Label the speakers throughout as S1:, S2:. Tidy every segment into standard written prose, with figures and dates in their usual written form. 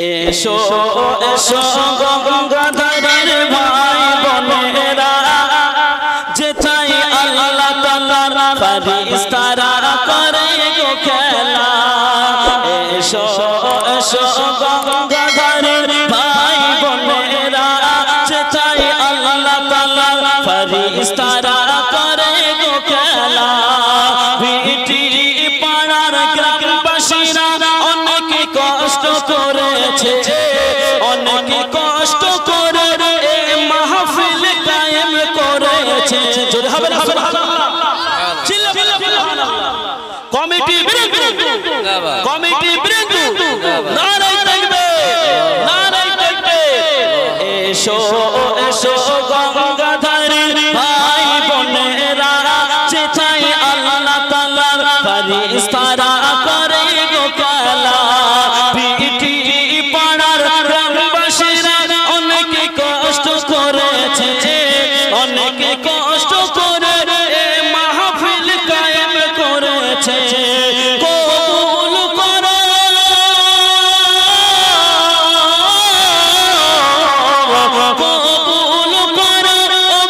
S1: এসো এসো গঙ্গাধরের ভাই বোনেরা, যেথায় আল্লাহ তাআলার ফেরেশতারা করে গো খেলা। এসো এসো গঙ্গাধরের ভাই বোনেরা, যেথায় আল্লাহ তাআলার ফেরেশতারা করে গো খেলা। ভিটি পাড়ার গ্রামবাসীরা অনেক কষ্ট করেছে, অনেক কষ্ট করে এই মাহফিল কায়েম করেছে। জোরে হবে কমিটি কমিটি নারায়ে তাকবীর, নারায়ে তাকবীর। এসো এসো গঙ্গাধরের ভাই বোনেরা, যেথায় আল্লাহ তাআলার ফেরেশতারা করে গো খেলা। ভিটি পাড়ার গ্রামবাসীরা অনেক কষ্ট করেছে, অনেক কষ্ট করে এই মাহফিল কায়েম করেছে। কবুল করো কবুল করো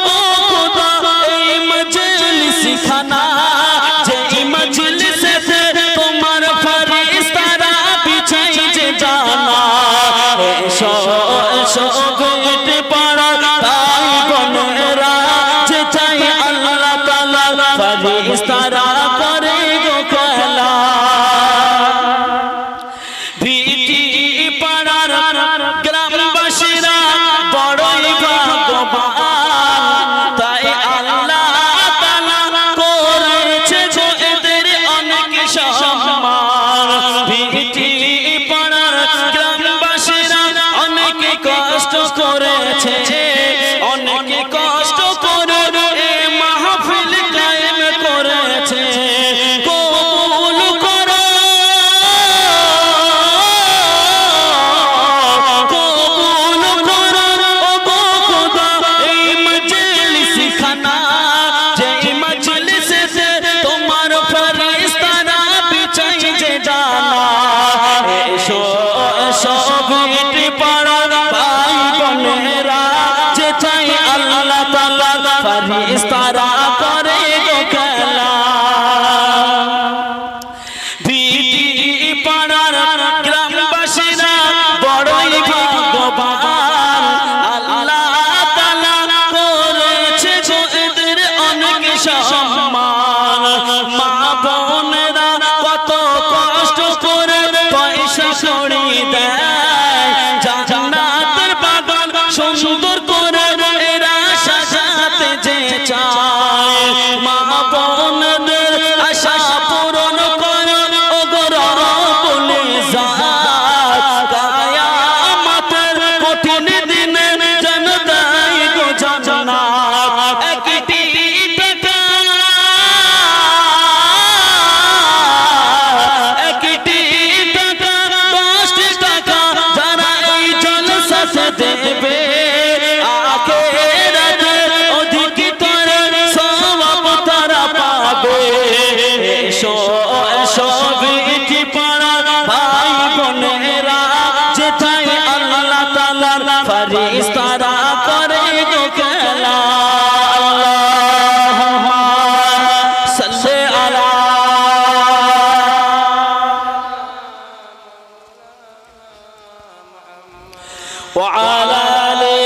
S1: গো খোদা এই মজলিস খানা, যেই মজলিসে তোমার ফেরেশতারা বিছাই যে জানা। এসো এসো ভিটি পাড়ার ভাই বোনেরা, যেথায় আল্লাহ তাআলার ফেরেশতারা করে গো খেলা। ভিটি পাড়ার গ্রামবাসীরা বড়ই ভাগ্যবান, তাই আল্লাহ তাআলা করেছে গো এদের অনেক সম্মান। ভিটি পাড়ার গ্রামবাসীরা অনেক কষ্ট করেছে, অনেক কষ্ট করে এই মাহফিল কায়েম করেছে। কবুল করো কবুল করো গো খোদা এই মজলিস খানা, যেই মজলিসে তোমার ফেরেশতারা বিছাই যে জানা। এসো এসো ভিটি পাড়ার ভাই বোনেরা, যেথায় আল্লাহ তাআলার ফেরেশতারা করে গো খেলা। ভিটি পাড়ার গ্রামবাসীরা বড়ই ভাগ্যবান, আল্লাহ তাআলা করেছে গো এদের অনেক সম্মান। মা বোনেরা কত কষ্ট করে পয়সা কড়ি দেয়, জান্নাতের বাগান সুন্দর করে এরা সাজাতে যে চায়। মা বোনদের আশা পূরণ করো ও গো রব্বুল ইজ্জত, কিয়ামতের কঠিন দিনে যেন দেয় গো জান্নাত। একটি টাকা একটি টাকা 10টি টাকা যারা এই জলসাতে দেবে, আখিরাতের অধিকতর সওয়াব তারা পাবে। এসো এসো ভিটি পাড়ার ভাই বোনেরা, যেথায় আল্লাহ তাআলার ফেরেশতারা করে গো খেলা। আল্লাহুম্মা সাল্লি আলা ওয়া আলা আলি